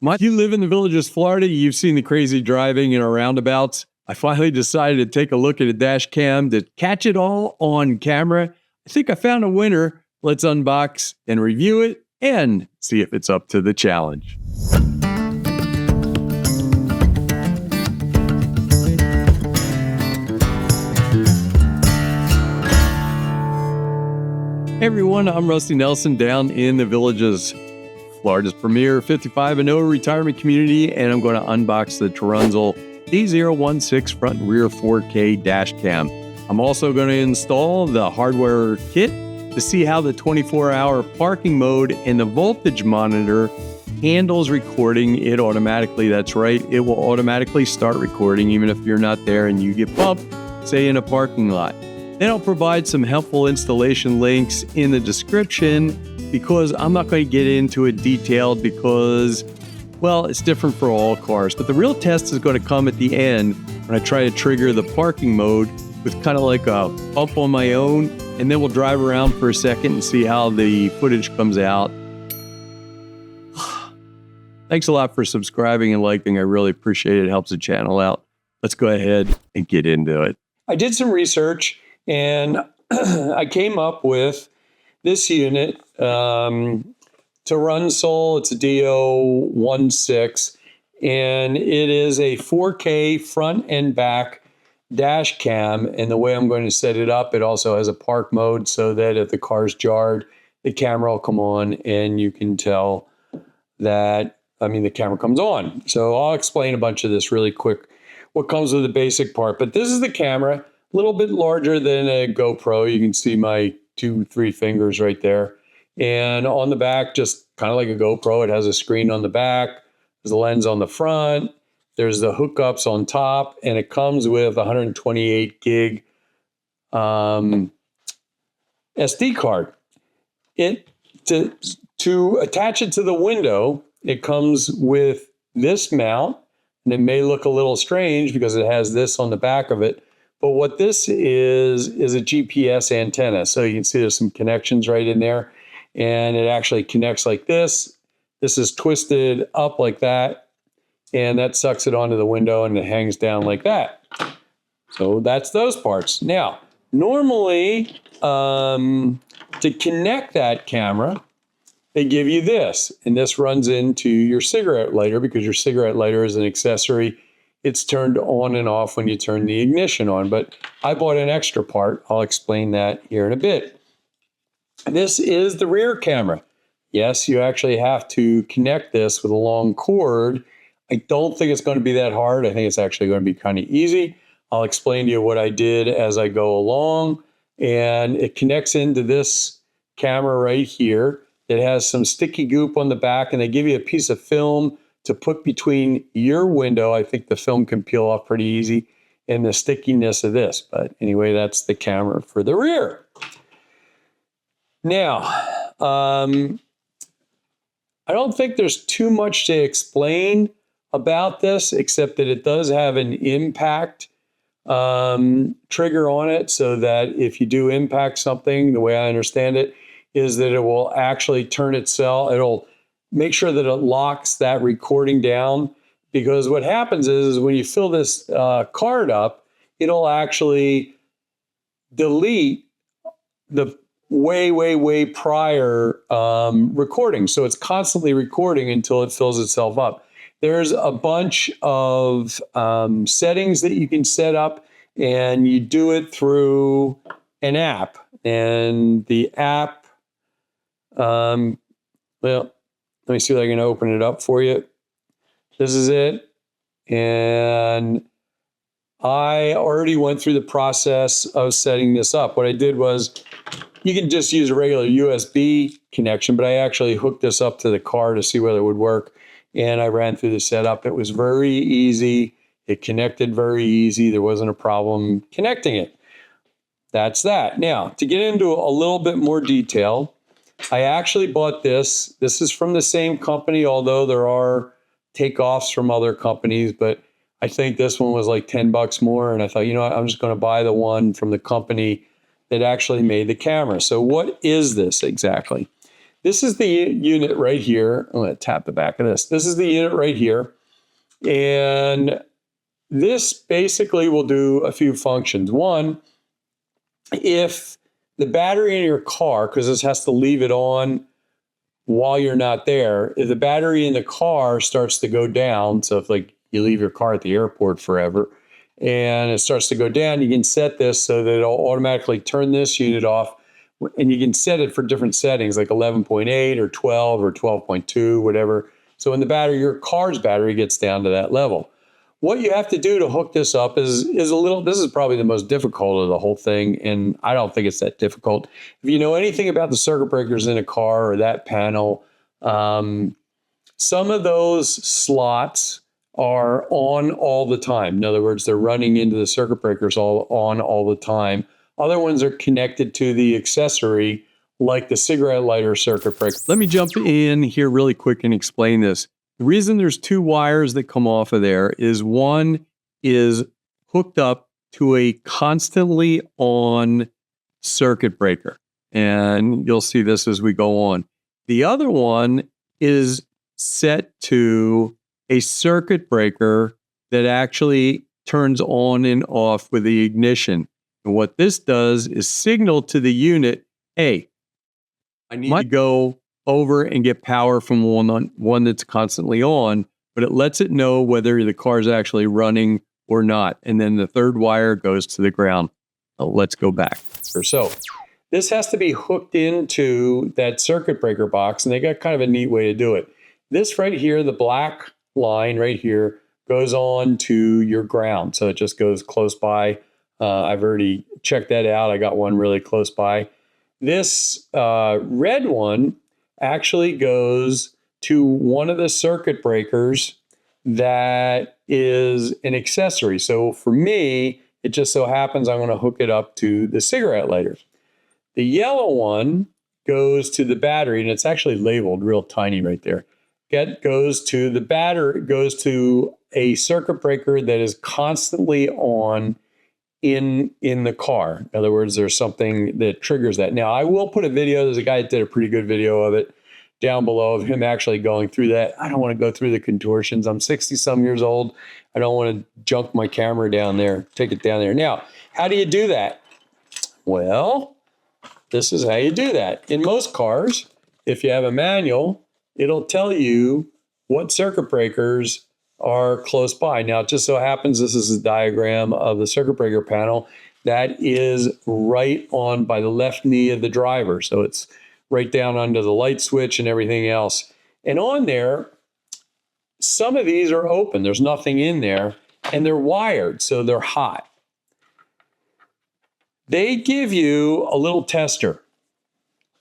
If you live in the Villages, Florida, you've seen the crazy driving in our roundabouts. I finally decided to take a look at a dash cam to catch it all on camera. I think I found a winner. Let's unbox and review it and see if it's up to the challenge. Hey everyone, I'm Rusty Nelson down in the Villages, Florida's premier 55 and over retirement community, and I'm going to unbox the Terunsoul D016 front and rear 4K dash cam. I'm also going to install the Hardwire kit to see how the 24-hour parking mode and the voltage monitor handles recording it automatically. That's right, it will automatically start recording even if you're not there and you get bumped, say in a parking lot. Then I'll provide some helpful installation links in the description because I'm not going to get into it detailed because, well, it's different for all cars. But the real test is going to come at the end when I try to trigger the parking mode with kind of like a bump on my own, and then we'll drive around for a second and see how the footage comes out. Thanks a lot for subscribing and liking. I really appreciate it. It helps the channel out. Let's go ahead and get into it. I did some research. And I came up with this unit, Terunsoul, it's a D016, and it is a 4K front and back dash cam. And the way I'm going to set it up, it also has a park mode so that if the car's jarred, the camera will come on and you can tell that, the camera comes on. So I'll explain a bunch of this really quick, what comes with the basic part. But this is the camera. A little bit larger than a GoPro. You can see my 2-3 fingers right there. And on the back, just kind of like a GoPro, it has a screen on the back. There's a lens on the front. There's the hookups on top. And it comes with 128 gig SD card. To attach it to the window, it comes with this mount. And it may look a little strange because it has this on the back of it. But what this is a GPS antenna. So you can see there's some connections right in there. And it actually connects like this. This is twisted up like that. And that sucks it onto the window and it hangs down like that. So that's those parts. Now, normally, to connect that camera, they give you this. And this runs into your cigarette lighter because your cigarette lighter is an accessory. It's turned on and off when you turn the ignition on, but I bought an extra part. I'll explain that here in a bit. This is the rear camera. Yes, you actually have to connect this with a long cord. I don't think it's going to be that hard. I think it's actually going to be kind of easy. I'll explain to you what I did as I go along, and it connects into this camera right here. It has some sticky goop on the back, and they give you a piece of film to put between your window. I think the film can peel off pretty easy, and the stickiness of this. But anyway, that's the camera for the rear. Now, I don't think there's too much to explain about this, except that it does have an impact trigger on it, so that if you do impact something, the way I understand it, is that it will actually turn itself, it'll make sure that it locks that recording down, because what happens is when you fill this card up, it'll actually delete the way prior recording. So it's constantly recording until it fills itself up. There's a bunch of settings that you can set up, and you do it through an app. And the app, well, let me see if I can open it up for you. This is it. And I already went through the process of setting this up. What I did was, you can just use a regular USB connection, but I actually hooked this up to the car to see whether it would work. And I ran through the setup. It was very easy. It connected very easy. There wasn't a problem connecting it. That's that. Now, to get into a little bit more detail, I actually bought this. This is from the same company, although there are takeoffs from other companies, but I think this one was like 10 bucks more. And I thought, you know what, I'm just going to buy the one from the company that actually made the camera. So what is this exactly? This is the unit right here. I'm going to tap the back of this. This is the unit right here. And this basically will do a few functions. One, if the battery in your car, because this has to leave it on while you're not there, if the battery in the car starts to go down, so if like you leave your car at the airport forever and it starts to go down, you can set this so that it'll automatically turn this unit off, and you can set it for different settings like 11.8 or 12 or 12.2, whatever. So when the battery, your car's battery gets down to that level. What you have to do to hook this up is a little, this is probably the most difficult of the whole thing, and I don't think it's that difficult. If you know anything about the circuit breakers in a car or that panel, some of those slots are on all the time. In other words, they're running into the circuit breakers all the time. Other ones are connected to the accessory, like the cigarette lighter circuit breaker. Let me jump in here really quick and explain this. The reason there's two wires that come off of there is one is hooked up to a constantly on circuit breaker. And you'll see this as we go on. The other one is set to a circuit breaker that actually turns on and off with the ignition. And what this does is signal to the unit, hey, I need to go over and get power from one that's constantly on, but it lets it know whether the car is actually running or not. And then the third wire goes to the ground. Let's go back. So this has to be hooked into that circuit breaker box, and they got kind of a neat way to do it. This right here, the black line right here, goes on to your ground. So it just goes close by. I've already checked that out. I got one really close by. This red one actually goes to one of the circuit breakers that is an accessory. So for me, it just so happens I'm going to hook it up to the cigarette lighters. The yellow one goes to the battery, and it's actually labeled real tiny right there. It goes to the battery, goes to a circuit breaker that is constantly on in the car. In other words, there's something that triggers that. Now, I will put a video. There's a guy that did a pretty good video of it down below of him actually going through that. I don't want to go through the contortions. I'm 60-some years old. I don't want to junk my camera down there, take it down there. Now, how do you do that? Well, this is how you do that. In most cars, if you have a manual, it'll tell you what circuit breakers are close by. Now, it just so happens this is a diagram of the circuit breaker panel that is right on by the left knee of the driver. So it's right down under the light switch and everything else. And on there, some of these are open. There's nothing in there, and they're wired, so they're hot. They give you a little tester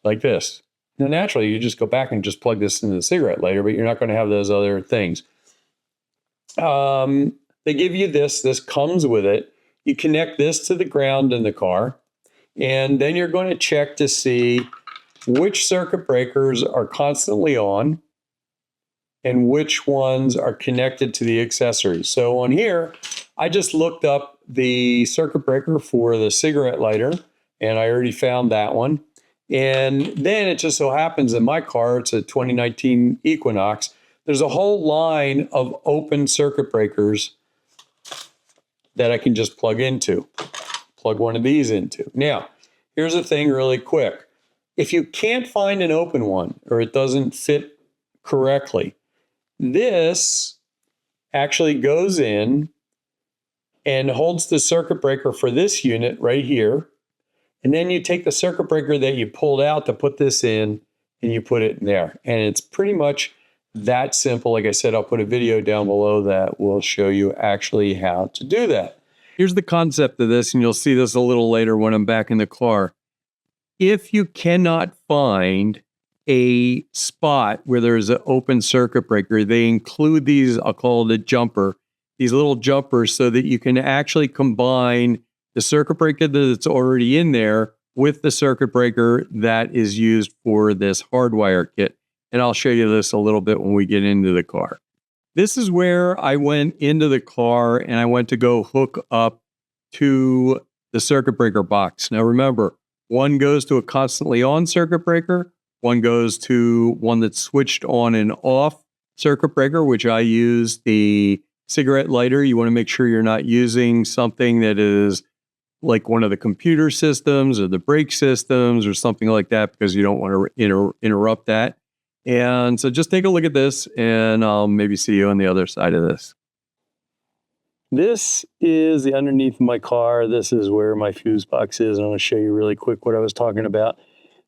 like this. Now, naturally, you just go back and just plug this into the cigarette lighter, but you're not going to have those other things. They give you this. This comes with it. You connect this to the ground in the car, and then you're going to check to see which circuit breakers are constantly on and which ones are connected to the accessories. So on here, I just looked up the circuit breaker for the cigarette lighter, and I already found that one. And then it just so happens in my car, it's a 2019 Equinox, there's a whole line of open circuit breakers that I can just plug into, plug one of these into. Now, here's the thing really quick. If you can't find an open one or it doesn't fit correctly, this actually goes in and holds the circuit breaker for this unit right here. And then you take the circuit breaker that you pulled out to put this in, and you put it in there. And it's pretty much that simple. Like I said, I'll put a video down below that will show you actually how to do that. Here's the concept of this, and you'll see this a little later when I'm back in the car. If you cannot find a spot where there's an open circuit breaker, they include these, I'll call it a jumper, these little jumpers so that you can actually combine the circuit breaker that's already in there with the circuit breaker that is used for this Hardwire kit. And I'll show you this a little bit when we get into the car. This is where I went into the car and I went to go hook up to the circuit breaker box. Now remember, one goes to a constantly on circuit breaker, One goes to one that's switched on and off circuit breaker, which I use the cigarette lighter. You want to make sure you're not using something that is like one of the computer systems or the brake systems or something like that, because you don't want to interrupt that. And so just take a look at this, and I'll maybe see you on the other side of this. This is the underneath of my car. This is where my fuse box is. I'm going to show you really quick what I was talking about.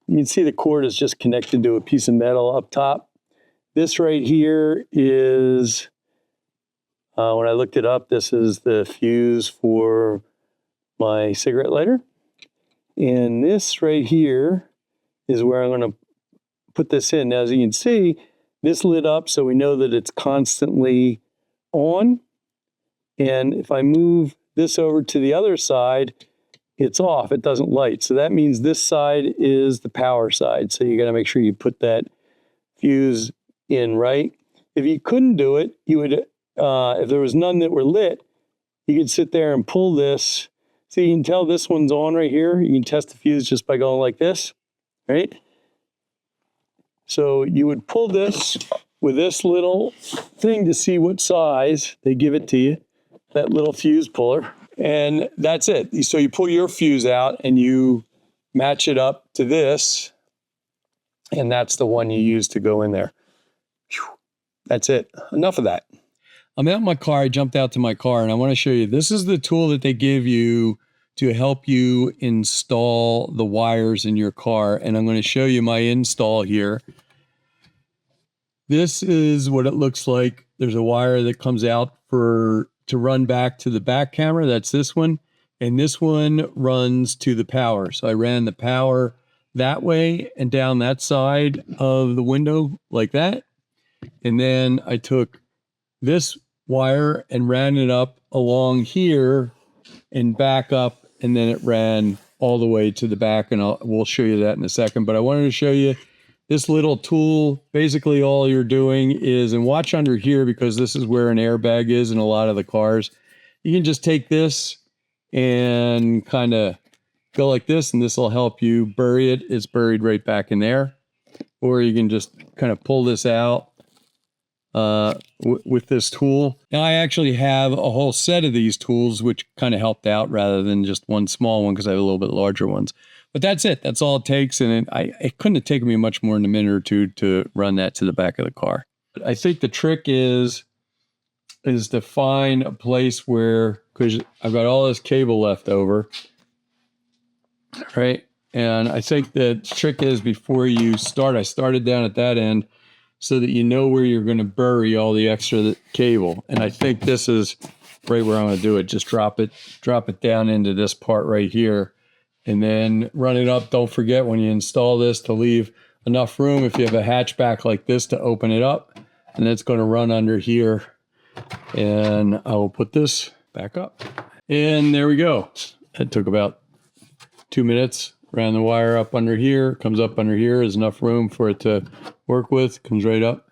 You can see the cord is just connected to a piece of metal up top. This right here is, when I looked it up, this is the fuse for my cigarette lighter. And this right here is where I'm going to put this in. Now, as you can see, this lit up, so we know that it's constantly on. And if I move this over to the other side, it's off, it doesn't light. So that means this side is the power side. So you gotta make sure you put that fuse in right. If you couldn't do it, you would, if there was none that were lit, you could sit there and pull this. So you can tell this one's on right here. You can test the fuse just by going like this, right? So you would pull this with this little thing to see what size they give it to you, that little fuse puller. And that's it. So you pull your fuse out and you match it up to this, and that's the one you use to go in there. Whew. That's it. Enough of that. I'm out in my car. I jumped out to my car, and I want to show you. This is the tool that they give you to help you install the wires in your car. And I'm going to show you my install here. This is what it looks like. There's a wire that comes out to run back to the back camera. That's this one. And this one runs to the power. So I ran the power that way and down that side of the window like that. And then I took this wire and ran it up along here and back up. And then it ran all the way to the back. And we'll show you that in a second. But I wanted to show you this little tool. Basically all you're doing is, and watch under here because this is where an airbag is in a lot of the cars. You can just take this and kind of go like this, and this will help you bury it. It's buried right back in there. Or you can just kind of pull this out with this tool. Now I actually have a whole set of these tools, which kind of helped out rather than just one small one because I have a little bit larger ones. But that's it. That's all it takes. And it couldn't have taken me much more than a minute or two to run that to the back of the car. But I think the trick is to find a place where, because I've got all this cable left over, right? And I think the trick is before you start, I started down at that end so that you know where you're going to bury all the extra cable. And I think this is right where I'm going to do it. Just drop it down into this part right here. And then run it up. Don't forget when you install this to leave enough room, if you have a hatchback like this, to open it up. And it's going to run under here. And I will put this back up. And there we go. It took about 2 minutes. Ran the wire up under here. Comes up under here. There's enough room for it to work with. Comes right up.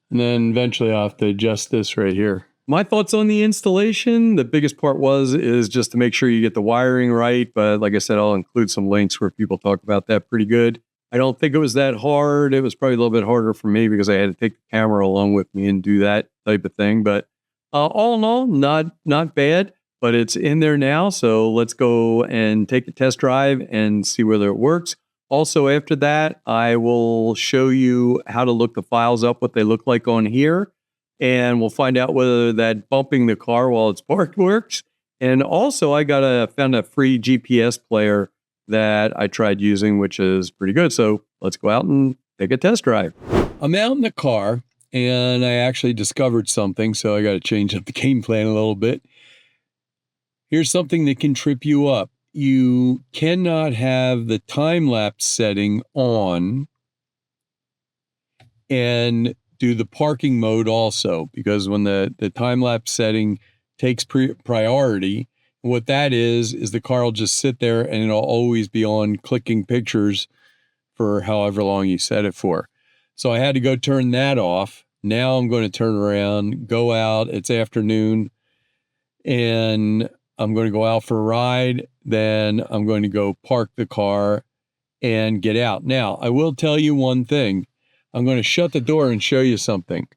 And then eventually I'll have to adjust this right here. My thoughts on the installation, the biggest part is just to make sure you get the wiring right. But like I said, I'll include some links where people talk about that pretty good. I don't think it was that hard. It was probably a little bit harder for me because I had to take the camera along with me and do that type of thing. But all in all, not bad, but it's in there now. So let's go and take a test drive and see whether it works. Also, after that, I will show you how to look the files up, what they look like on here. And we'll find out whether that bumping the car while it's parked works. And also, I found a free GPS player that I tried using, which is pretty good. So let's go out and take a test drive. I'm out in the car, and I actually discovered something. So I got to change up the game plan a little bit. Here's something that can trip you up. You cannot have the time-lapse setting on and do the parking mode also, because when the time-lapse setting takes priority, what that is the car will just sit there and it'll always be on clicking pictures for however long you set it for. So I had to go turn that off. Now I'm going to turn around, go out. It's afternoon, and I'm going to go out for a ride. Then I'm going to go park the car and get out. Now, I will tell you one thing. I'm going to shut the door and show you something.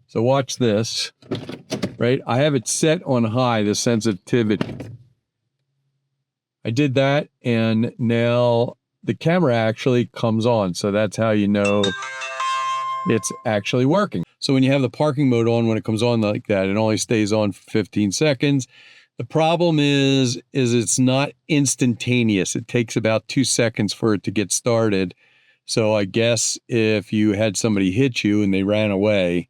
So watch this, right? I have it set on high, the sensitivity. I did that, and now the camera actually comes on. So that's how you know it's actually working. So when you have the parking mode on, when it comes on like that, it only stays on for 15 seconds. The problem is it's not instantaneous. It takes about 2 seconds for it to get started. So I guess if you had somebody hit you and they ran away,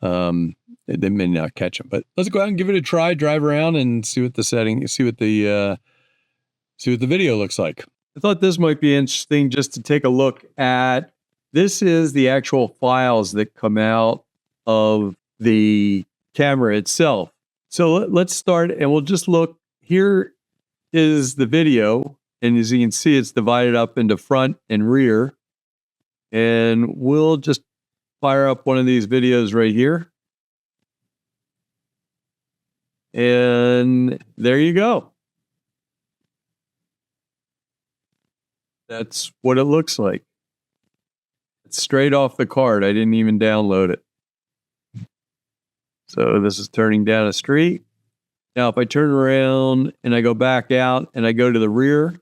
they may not catch them. But let's go out and give it a try, drive around and see what the video looks like. I thought this might be interesting just to take a look at. This is the actual files that come out of the camera itself. So let's start, and we'll just look. Here is the video, and as you can see, it's divided up into front and rear. And we'll just fire up one of these videos right here. And there you go. That's what it looks like. It's straight off the card. I didn't even download it. So this is turning down a street. Now, if I turn around and I go back out and I go to the rear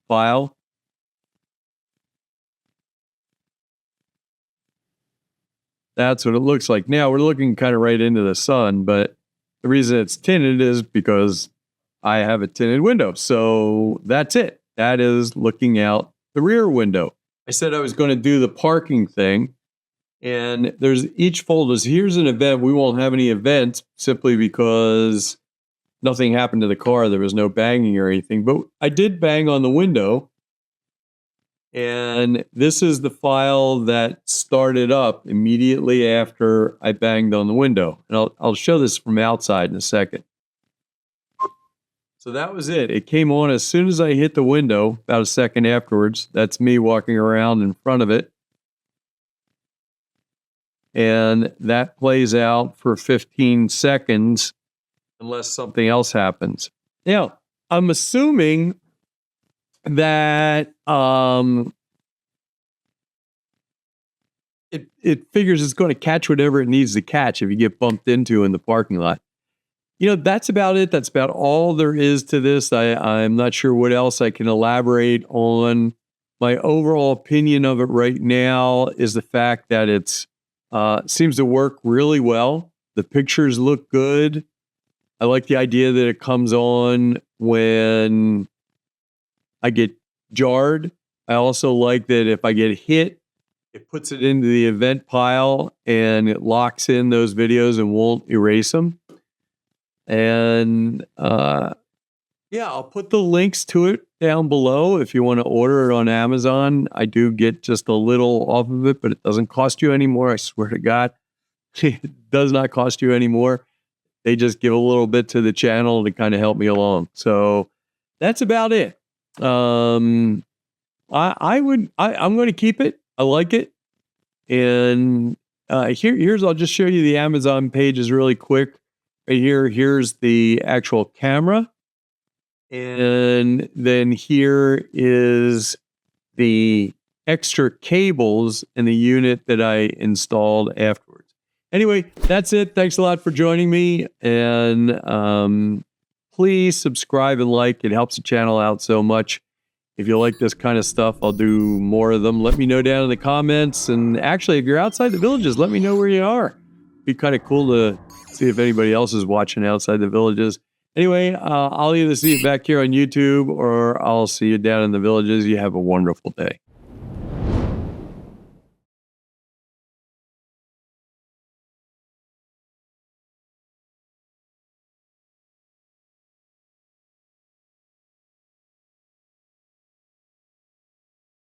file, that's what it looks like. Now, we're looking kind of right into the sun, but the reason it's tinted is because I have a tinted window. So that's it. That is looking out the rear window. I said I was going to do the parking thing, and there's each folder. Here's an event. We won't have any events simply because nothing happened to the car. There was no banging or anything, but I did bang on the window. And this is the file that started up immediately after I banged on the window. And I'll show this from outside in a second. So that was it. It came on as soon as I hit the window, about a second afterwards. That's me walking around in front of it. And that plays out for 15 seconds unless something else happens. Now, I'm assuming that it figures it's going to catch whatever it needs to catch if you get bumped into in the parking lot. You know, that's about it. That's about all there is to this. I'm not sure what else I can elaborate on. My overall opinion of it right now is the fact that it's seems to work really well. The pictures look good. I like the idea that it comes on when I get jarred. I also like that if I get hit, it puts it into the event pile and it locks in those videos and won't erase them. And yeah, I'll put the links to it down below if you want to order it on Amazon. I do get just a little off of it, but it doesn't cost you anymore. I swear to God, it does not cost you anymore. They just give a little bit to the channel to kind of help me along. So that's about it. I'm going to keep it. I like it. And here's, I'll just show you the Amazon pages really quick. Right here, here's the actual camera. And then here is the extra cables in the unit that I installed afterwards. Anyway, that's it. Thanks a lot for joining me. And please subscribe and like. It helps the channel out so much. If you like this kind of stuff, I'll do more of them. Let me know down in the comments. And actually, if you're outside the villages, let me know where you are. It'd be kind of cool to see if anybody else is watching outside the villages. Anyway, I'll either see you back here on YouTube or I'll see you down in the villages. You have a wonderful day.